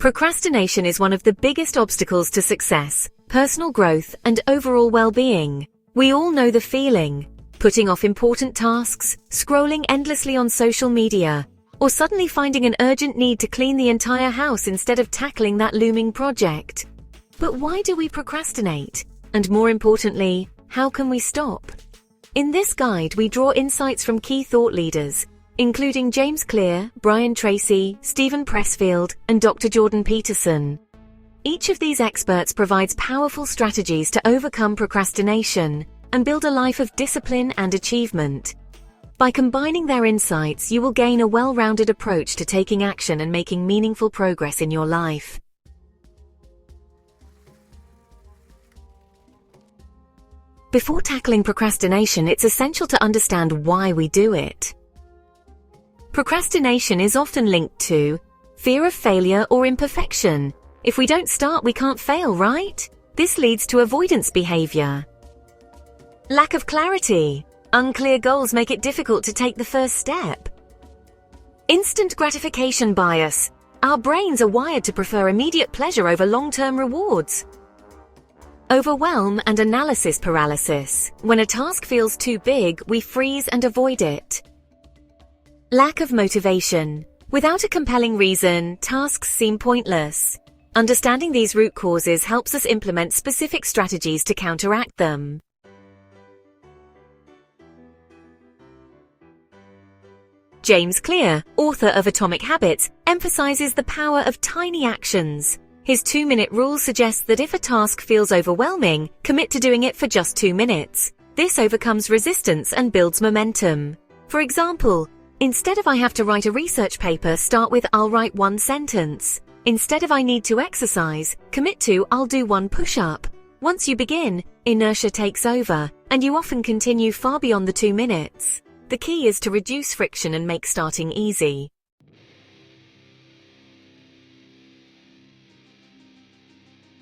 Procrastination is one of the biggest obstacles to success, personal growth, and overall well-being. We all know the feeling. Putting off important tasks, scrolling endlessly on social media, or suddenly finding an urgent need to clean the entire house instead of tackling that looming project. But why do we procrastinate? And more importantly, how can we stop? In this guide, we draw insights from key thought leaders, including James Clear, Brian Tracy, Stephen Pressfield, and Dr. Jordan Peterson. Each of these experts provides powerful strategies to overcome procrastination and build a life of discipline and achievement. By combining their insights, you will gain a well-rounded approach to taking action and making meaningful progress in your life. Before tackling procrastination, it's essential to understand why we do it. Procrastination is often linked to fear of failure or imperfection. If we don't start, we can't fail, right? This leads to avoidance behavior. Lack of clarity. Unclear goals make it difficult to take the first step. Instant gratification bias. Our brains are wired to prefer immediate pleasure over long-term rewards. Overwhelm and analysis paralysis. When a task feels too big, we freeze and avoid it. Lack of motivation. Without a compelling reason, tasks seem pointless. Understanding these root causes helps us implement specific strategies to counteract them. James Clear, author of Atomic Habits, emphasizes the power of tiny actions. His 2-minute rule suggests that if a task feels overwhelming, commit to doing it for just 2 minutes. This overcomes resistance and builds momentum. For example, instead of I have to write a research paper, start with I'll write 1 sentence. Instead of I need to exercise, commit to I'll do 1 push-up. Once you begin, inertia takes over, and you often continue far beyond the 2 minutes. The key is to reduce friction and make starting easy.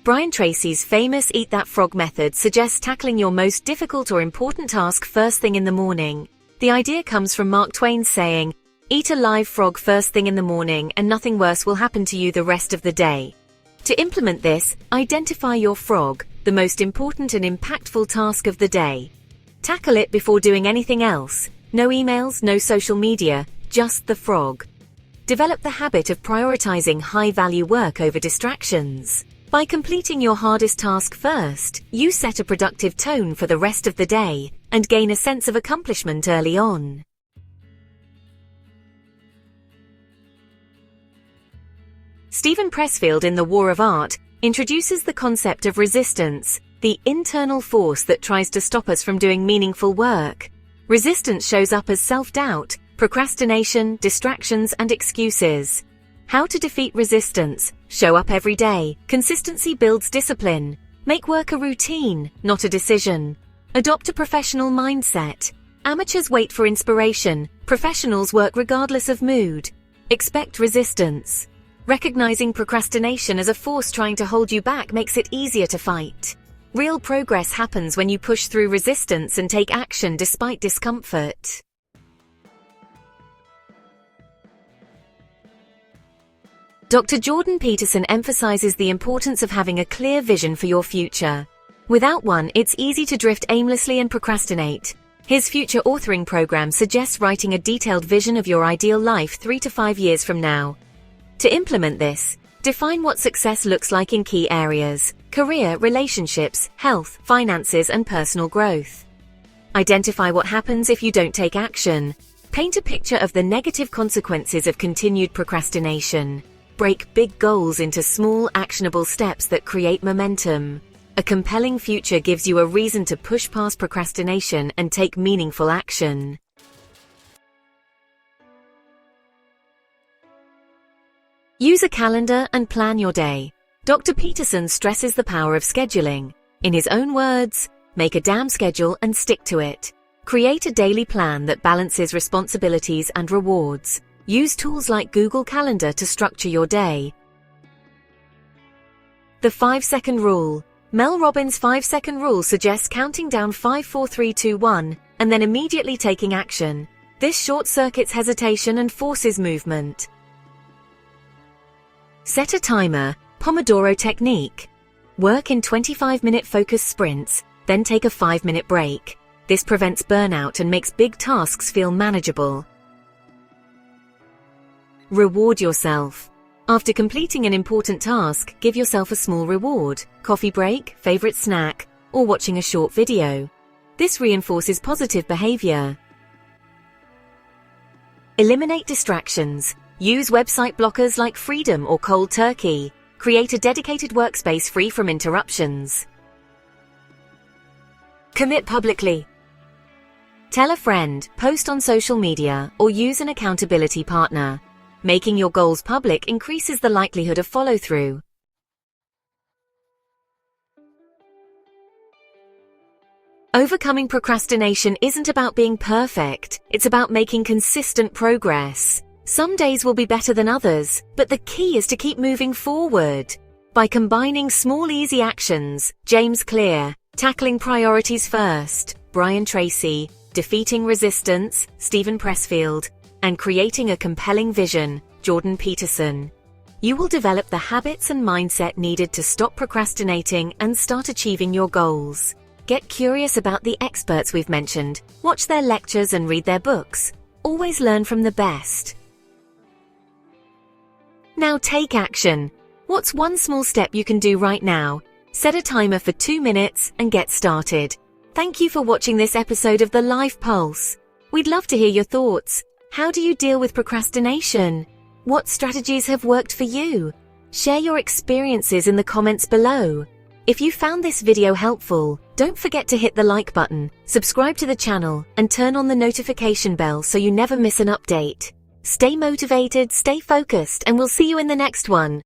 Brian Tracy's famous Eat That Frog method suggests tackling your most difficult or important task first thing in the morning. The idea comes from Mark Twain's saying, "Eat a live frog first thing in the morning and nothing worse will happen to you the rest of the day." To implement this, identify your frog, the most important and impactful task of the day. Tackle it before doing anything else. No emails, no social media, just the frog. Develop the habit of prioritizing high-value work over distractions. By completing your hardest task first, you set a productive tone for the rest of the day and gain a sense of accomplishment early on. Stephen Pressfield in The War of Art introduces the concept of resistance, the internal force that tries to stop us from doing meaningful work. Resistance shows up as self-doubt, procrastination, distractions, and excuses. How to defeat resistance? Show up every day. Consistency builds discipline. Make work a routine, not a decision. Adopt a professional mindset. Amateurs wait for inspiration. Professionals work regardless of mood. Expect resistance. Recognizing procrastination as a force trying to hold you back makes it easier to fight. Real progress happens when you push through resistance and take action despite discomfort. Dr. Jordan Peterson emphasizes the importance of having a clear vision for your future. Without one, it's easy to drift aimlessly and procrastinate. His future authoring program suggests writing a detailed vision of your ideal life 3 to 5 years from now. To implement this, define what success looks like in key areas: career, relationships, health, finances, and personal growth. Identify what happens if you don't take action. Paint a picture of the negative consequences of continued procrastination. Break big goals into small, actionable steps that create momentum. A compelling future gives you a reason to push past procrastination and take meaningful action. Use a calendar and plan your day. Dr. Peterson stresses the power of scheduling. In his own words, make a damn schedule and stick to it. Create a daily plan that balances responsibilities and rewards. Use tools like Google Calendar to structure your day. The 5-second rule. Mel Robbins' 5-second rule suggests counting down 5, 4, 3, 2, 1, and then immediately taking action. This short-circuits hesitation and forces movement. Set a timer, Pomodoro technique. Work in 25-minute focused sprints, then take a 5-minute break. This prevents burnout and makes big tasks feel manageable. Reward yourself. After completing an important task, give yourself a small reward, coffee break, favorite snack, or watching a short video. This reinforces positive behavior. Eliminate distractions. Use website blockers like Freedom or Cold Turkey. Create a dedicated workspace free from interruptions. Commit publicly. Tell a friend, post on social media, or use an accountability partner. Making your goals public increases the likelihood of follow-through. Overcoming procrastination isn't about being perfect, it's about making consistent progress. Some days will be better than others, but the key is to keep moving forward. By combining small easy actions, James Clear, tackling priorities first, Brian Tracy, defeating resistance, Stephen Pressfield, and creating a compelling vision, Jordan Peterson, you will develop the habits and mindset needed to stop procrastinating and start achieving your goals. Get curious about the experts we've mentioned, watch their lectures and read their books. Always learn from the best. Now take action. What's one small step you can do right now? Set a timer for 2 minutes and get started. Thank you for watching this episode of The Life Pulse. We'd love to hear your thoughts. How do you deal with procrastination? What strategies have worked for you? Share your experiences in the comments below. If you found this video helpful, don't forget to hit the like button, subscribe to the channel, and turn on the notification bell so you never miss an update. Stay motivated, stay focused, and we'll see you in the next one.